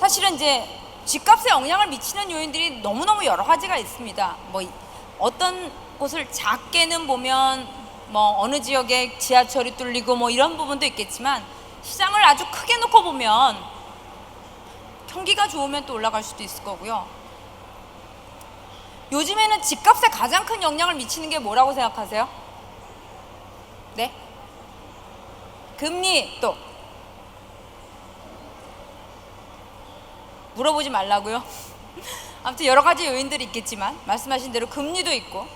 사실은 이제 집값에 영향을 미치는 요인들이 너무너무 여러 가지가 있습니다. 뭐 어떤 곳을 작게는 보면 뭐 어느 지역에 지하철이 뚫리고 뭐 이런 부분도 있겠지만, 시장을 아주 크게 놓고 보면 경기가 좋으면 또 올라갈 수도 있을 거고요. 요즘에는 집값에 가장 큰 영향을 미치는 게 뭐라고 생각하세요? 네? 금리. 또 물어보지 말라고요. 아무튼 여러 가지 요인들이 있겠지만 말씀하신 대로 금리도 있고,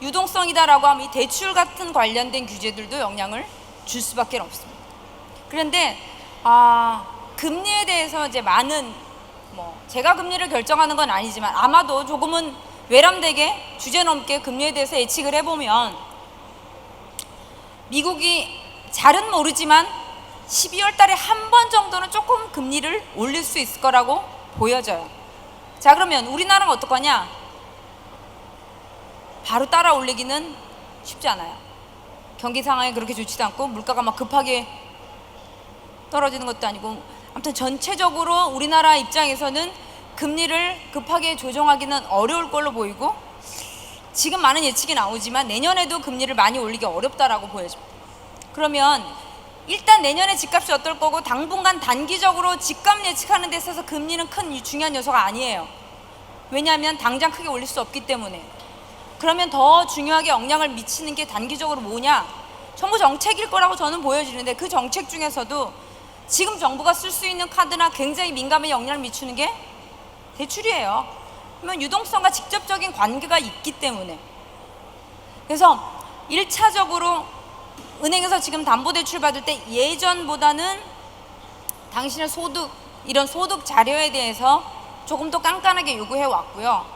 유동성이다라고 하면 이 대출 같은 관련된 규제들도 영향을 줄 수밖에 없습니다. 그런데 금리에 대해서 이제 많은, 제가 금리를 결정하는 건 아니지만 아마도 조금은 외람되게 주제넘게 금리에 대해서 예측을 해보면, 미국이 잘은 모르지만 12월 달에 한 번 정도는 조금 금리를 올릴 수 있을 거라고 보여져요. 자, 그러면 우리나라는 어떡하냐? 바로 따라 올리기는 쉽지 않아요. 경기 상황이 그렇게 좋지도 않고 물가가 막 급하게 떨어지는 것도 아니고, 아무튼 전체적으로 우리나라 입장에서는 금리를 급하게 조정하기는 어려울 걸로 보이고, 지금 많은 예측이 나오지만 내년에도 금리를 많이 올리기 어렵다라고 보여집니다. 그러면 일단 내년에 집값이 어떨 거고, 당분간 단기적으로 집값 예측하는 데 있어서 금리는 큰 중요한 요소가 아니에요. 왜냐하면 당장 크게 올릴 수 없기 때문에. 그러면 더 중요하게 영향을 미치는 게 단기적으로 뭐냐? 정부 정책일 거라고 저는 보여지는데, 그 정책 중에서도 지금 정부가 쓸 수 있는 카드나 굉장히 민감한 영향을 미치는 게 대출이에요. 그러면 유동성과 직접적인 관계가 있기 때문에. 그래서 1차적으로 은행에서 지금 담보대출 받을 때 예전보다는 당신의 소득, 이런 소득 자료에 대해서 조금 더 깐깐하게 요구해 왔고요.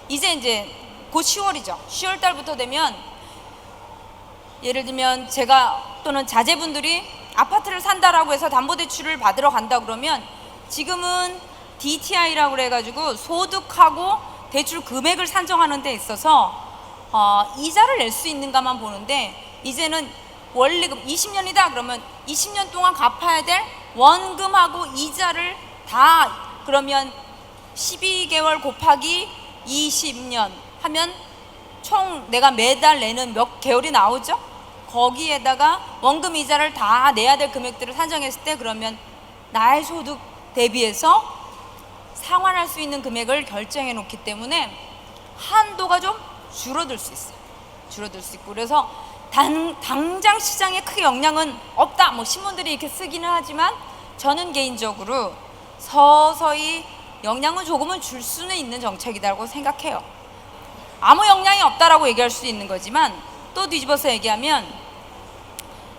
이제 곧 10월이죠. 10월 달부터 되면, 예를 들면 제가 또는 자제분들이 아파트를 산다라고 해서 담보대출을 받으러 간다 그러면, 지금은 DTI라고 그래가지고 소득하고 대출 금액을 산정하는 데 있어서 이자를 낼 수 있는가만 보는데, 이제는 원리금 20년이다 그러면 20년 동안 갚아야 될 원금하고 이자를 다, 그러면 12개월 곱하기 20년 하면 총 내가 매달 내는 몇 개월이 나오죠? 거기에다가 원금 이자를 다 내야 될 금액들을 산정했을 때, 그러면 나의 소득 대비해서 상환할 수 있는 금액을 결정해 놓기 때문에 한도가 좀 줄어들 수 있어요. 줄어들 수 있고, 그래서 당장 시장에 크게 영향은 없다, 신문들이 이렇게 쓰기는 하지만, 저는 개인적으로 서서히 영향은 조금은 줄 수는 있는 정책이라고 생각해요. 아무 영향이 없다라고 얘기할 수 있는 거지만, 또 뒤집어서 얘기하면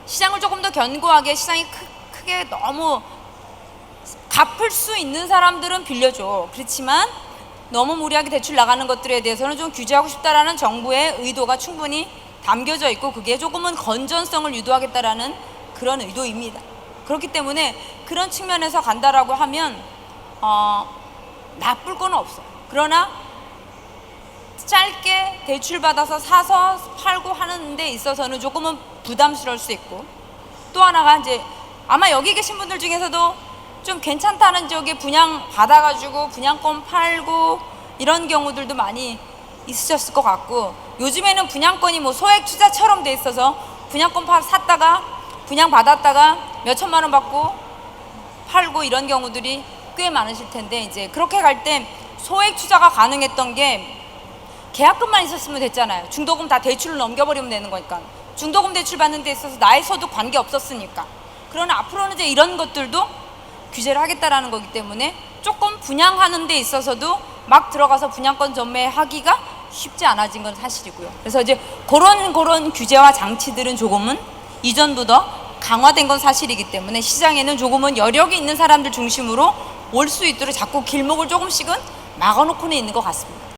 시장을 조금 더 견고하게, 시장이 크게 너무 갚을 수 있는 사람들은 빌려줘. 그렇지만 너무 무리하게 대출 나가는 것들에 대해서는 좀 규제하고 싶다라는 정부의 의도가 충분히 담겨져 있고, 그게 조금은 건전성을 유도하겠다라는 그런 의도입니다. 그렇기 때문에 그런 측면에서 간다라고 하면 나쁠 건 없어. 그러나 짧게 대출 받아서 사서 팔고 하는 데 있어서는 조금은 부담스러울 수 있고, 또 하나가 이제 아마 여기 계신 분들 중에서도 좀 괜찮다는 지역에 분양 받아가지고 분양권 팔고 이런 경우들도 많이 있으셨을 것 같고, 요즘에는 분양권이 소액 투자처럼 돼 있어서 분양권 샀다가 분양 받았다가 몇 천만 원 받고 팔고 이런 경우들이 꽤 많으실 텐데, 이제 그렇게 갈 때 소액 투자가 가능했던 게 계약금만 있었으면 됐잖아요. 중도금 다 대출을 넘겨버리면 되는 거니까. 중도금 대출 받는 데 있어서 나의 소득 관계 없었으니까. 그러나 앞으로는 이제 이런 것들도 규제를 하겠다라는 거기 때문에 조금 분양하는 데 있어서도 막 들어가서 분양권 전매하기가 쉽지 않아진 건 사실이고요. 그래서 이제 그런 규제와 장치들은 조금은 이전보다 강화된 건 사실이기 때문에, 시장에는 조금은 여력이 있는 사람들 중심으로 올 수 있도록 자꾸 길목을 조금씩은 막아놓고는 있는 것 같습니다.